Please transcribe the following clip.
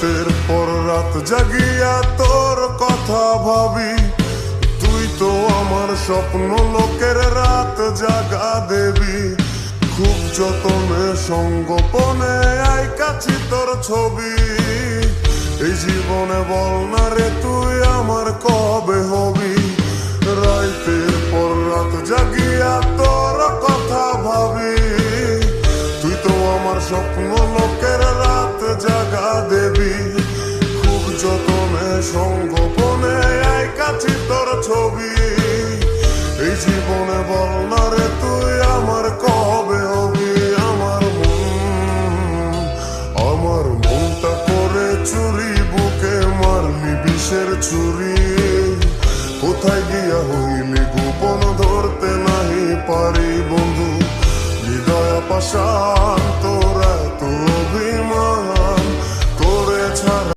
রাতের পর রাত জাগিয়া তোর কথা ভাবি, তুই তো আমার স্বপ্ন লোকের রাত জাগা দেবী। খুব যতনে সঙ্গোপনে আইকাছি তোর ছবি, এই জীবনে বল না রে তুই আমার কবে হবি। রাতের পর রাত জাগিয়া তোর কথা ভাবি, তুই তো আমার স্বপ্ন লোকের রাত জাগা দেবী। খুব যতনে সঙ্গোপনে আইকাছি তোর ছবি, এই জীবনে বল না রে তুই আমার কবে হবি। আমার মনটা করে চুরি, বুকে মারলি বিষের ছুরি। কোথায় গিয়া হইলি গোপন ধরতে নাহি পারি বন্ধু। হৃদয় পাশান তোরা তো অভিমান, তোরে ছাড়া